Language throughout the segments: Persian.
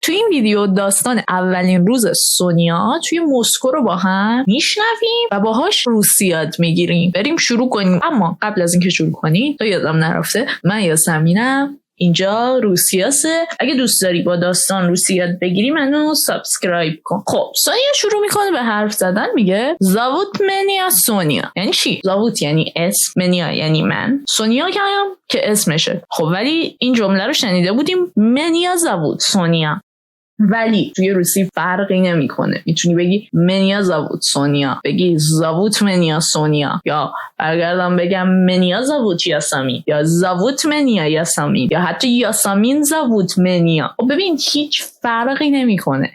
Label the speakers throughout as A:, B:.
A: توی این ویدیو داستان اولین روز سونیا توی مسکو رو با هم میشنویم و باهاش روسی یاد میگیریم. بریم شروع کنیم. اما قبل از اینکه شروع کنیم تو یادم نرفته، من یاسمینم، اینجا روسیاسه. اگه دوست داری با داستان روسی یاد بگیری منو سابسکرایب کن. خب سونیا شروع میکنه به حرف زدن، میگه زاوت منیا سونیا. یعنی چی؟ زاوت یعنی اسم، منیا یعنی من، سونیا که اسمشه. خب ولی این جمله رو شنیده بودیم منیا زاوت سونیا، ولی توی روسی فرقی نمیکنه. میتونی بگی منیا زاوت سونیا، بگی زاوت منیا سونیا، یا برگردم بگم منیا زاوت یاسمین، یا زاوت منیا یاسمین، یا حتی یاسمین زاوت منیا. خب ببین هیچ فرقی نمیکنه،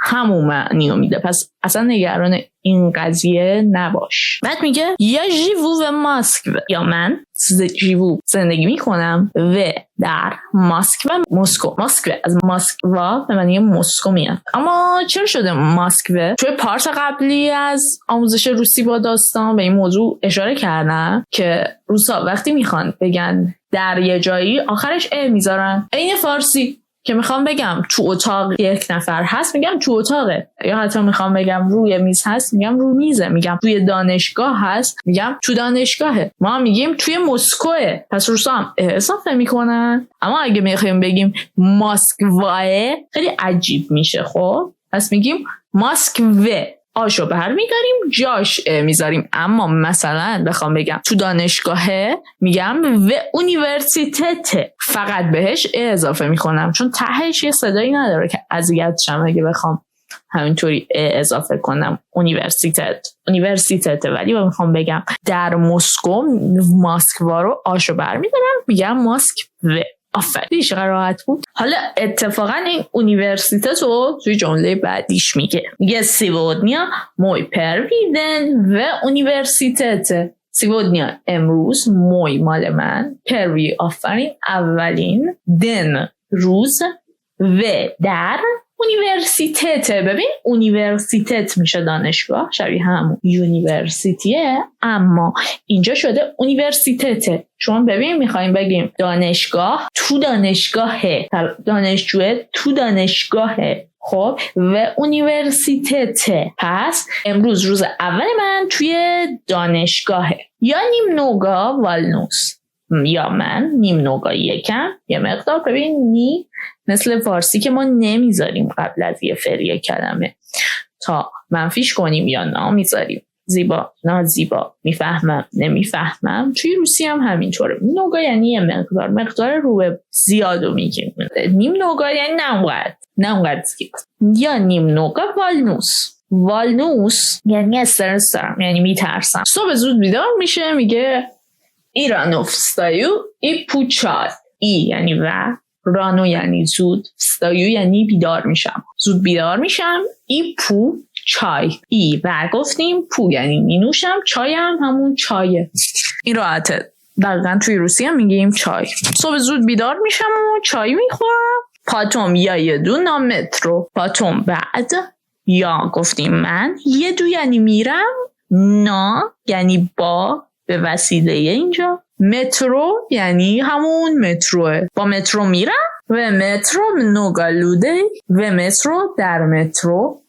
A: همون معنی رو میده. پس اصلا نگران این قضیه نباش. بعد میگه یا جیوو و ماسکو، یا من جیوو زندگی میکنم و در ماسکو، مسکو از ماسکوا به معنی مسکو میاد. اما چرا شده ماسکو؟ توی پارت قبلی از آموزش روسی با داستان به این موضوع اشاره کردم که روسا وقتی میخوان بگن در یه جایی آخرش میذارن. این فارسی که میخوام بگم تو اتاق یک نفر هست میگم تو اتاقه، یا حتی میخوام بگم روی میز هست میگم رو میزه، میگم توی دانشگاه هست میگم تو دانشگاهه. ما میگیم توی مسکوه، پس روسا هم اضافه میکنن. اما اگه میخوایم بگیم ماسکواه خیلی عجیب میشه. خب پس میگیم ماسکوه، آشو برمیداریم جاش میذاریم. اما مثلا بخوام بگم تو دانشگاهه میگم و اونیورسیتته، فقط بهش اضافه میکنم چون تهش یه صدایی نداره که اذیت شم اگه بخوام همینطوری اضافه کنم اونیورسیتته. ولی بخوام بگم در مسکو، ماسکوا رو آشو برمیدارم میگم ماسکوه. آفرین، چقدر راحت بود. حالا اتفاقا این اونیورسیتت رو توی جمله بعدیش میگه سیودنیا موی پرویدن و اونیورسیتت. سیودنیا امروز، موی مال من، پروی آفرین اولین، دن روز، و در اونیورسیتت. ببین اونیورسیتت میشه دانشگاه، شبیه همون یونیورسیتیه، اما اینجا شده اونیورسیتت. چون ببین میخوایم بگیم دانشگاه تو دانشگاهه، دانشجوه تو دانشگاهه. خب و اونیورسیتت. پس امروز روز اول من توی دانشگاهه. یا نیم نوگا والنوس، یا من نیم نوگا یکم یه مقدار. ببین نی مثل فارسی که ما نمیذاریم قبل از یه فعل کلمه تا منفیش کنیم یا نا میذاریم. زیبا، نازیبا، میفهمم، نمیفهمم. توی روسی هم همینطوره. نوگا یعنی یه مقدار رو به زیادو میگیم. نیم نوگا یعنی نمقدر زیاد. یا نیم نوگا والنوس یعنی استرسم، یعنی میترسم. صبح زود بیدار میشه، میگه ایرانو فستایو ای پوچال. ای یعنی و، رانو یعنی زود، فستایو یعنی بیدار میشم، زود بیدار میشم. ای پو چای، ای و گفتیم پو یعنی مینوشم، چای هم همون چایه. این راحته، دقیقا توی روسی هم میگیم چای. صبح زود بیدار میشم و چای میخورم. پاتوم یا یه دو نا مترو، پاتوم بعد، یا گفتیم من، یه دو یعنی میرم، نا یعنی با به وسیله اینجا، مترو یعنی همون متروه، با مترو میرم. و مترو نوگالوده، و مترو در مترو،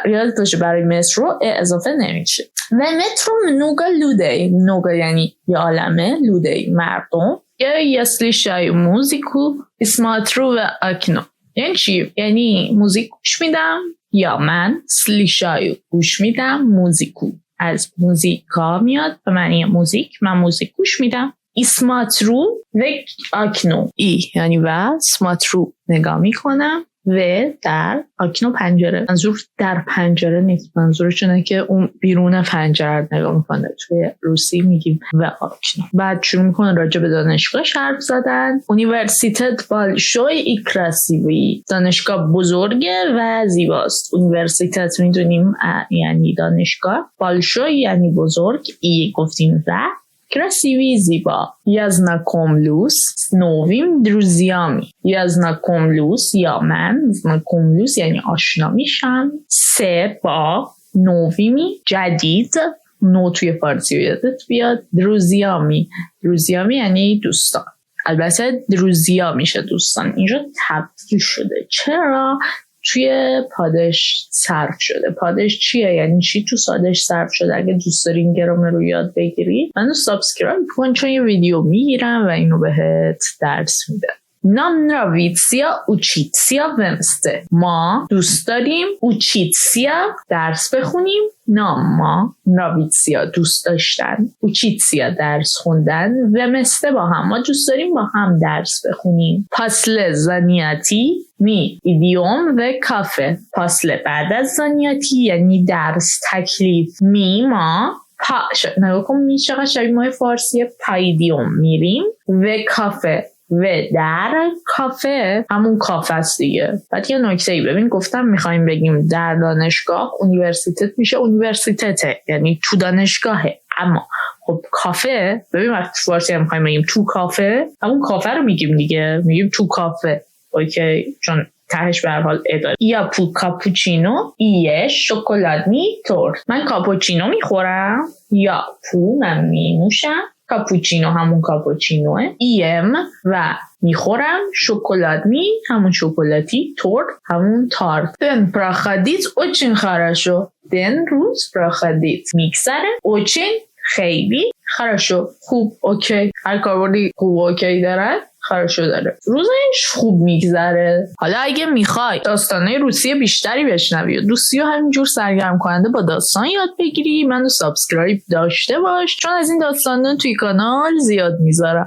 A: یاد باشه برای مترو اضافه نمیشه. و مترو نوگالوده، نوگا یعنی یه عالمه، لوده مردم. یا سلیشای موزیکو اسماترو و اکنو. یعنی چی؟ یعنی موزیک گوش میدم، یا من سلیشای گوش میدم، موزیکو از موزیکا میاد به معنی موزیک، من موزیک گوش میدم. اسماترو و اکنو، ای یعنی و، اسماترو نگاه میکنم، و در اکنو پنجره. منظور در پنجره نیست، منظورشونه که اون بیرون پنجره نگاه میکنه. توی روسی میگیم و اکنو. بعد شروع میکنه راجع به دانشگاه حرف زدن. اونیورسیتت بالشوی ای کراسیوی، دانشگاه بزرگه و زیباست. اونیورسیتت میدونیم یعنی دانشگاه، بالشوی یعنی بزرگ، ای گفتیم و، красивый, زیبا. Я знакомлюсь с новым друзьями. Я знакомлюсь, یا من знакомлюсь یعنی آشنا میشم. سه با новыми جدید، نو توی فارسی یادت بیاد. друзьями یعنی دوستان. البته روزیا میشه دوستان، اینجا تبدیل شده. چرا؟ توی پاداش صرف شده. پاداش چیه؟ یعنی چی تو سادش صرف شده؟ اگه دوست داری این گرامر رو یاد بگیری منو سابسکرایب کن، چون یه ویدیو میگیرم و اینو بهت درس میده. Nam nravitsia uczytsia vemste. ما دوست داریم uczytsia درس بخونیم. ما nravitsia دوست داشتن، uczytsia درس خوندن، vemste با هم. ما دوست داریم با هم درس بخونیم. Pasle zaniati می ایدیوم و کافه. پاسله بعد از زانیاتی یعنی درس، تکلیف. می ما نگاه کن می چقدر شبیه ماه فارسیه. پایدیوم میریم و کافه و در کافه همون کافه است دیگه. بعد یه نکته‌ای ببین، گفتم میخوایم بگیم در دانشگاه، اونیورسیتت میشه اونیورسیتته یعنی تو دانشگاهه، اما خب کافه ببین وقتی تو فارسی هم میخوایم بگیم تو کافه همون کافه رو میگیم دیگه، میگیم تو کافه. اوکی، چون تهش به هر حال اداره. یا کاپوچینو ایه شکلات می تورت. من کاپوچینو میخورم، یا من میموشم. کاپوچینو همون کاپوچینوه، ایم و میخورم. شکلات می همون شکلاتی، تورت همون تارت. Den проходить очень хорошо. Den روز проходить میگذره. очень خیلی хорошо خوب اوکی. هر کاربردی خوب اوکی داره خرشو داره. روزش خوب میگذره. حالا اگه میخوای داستانهای روسیه بیشتری بشنوی و دوستی ها همینجور سرگرم کننده با داستان یاد بگیری، منو سابسکرایب داشته باش، چون از این داستانا توی کانال زیاد میذارم.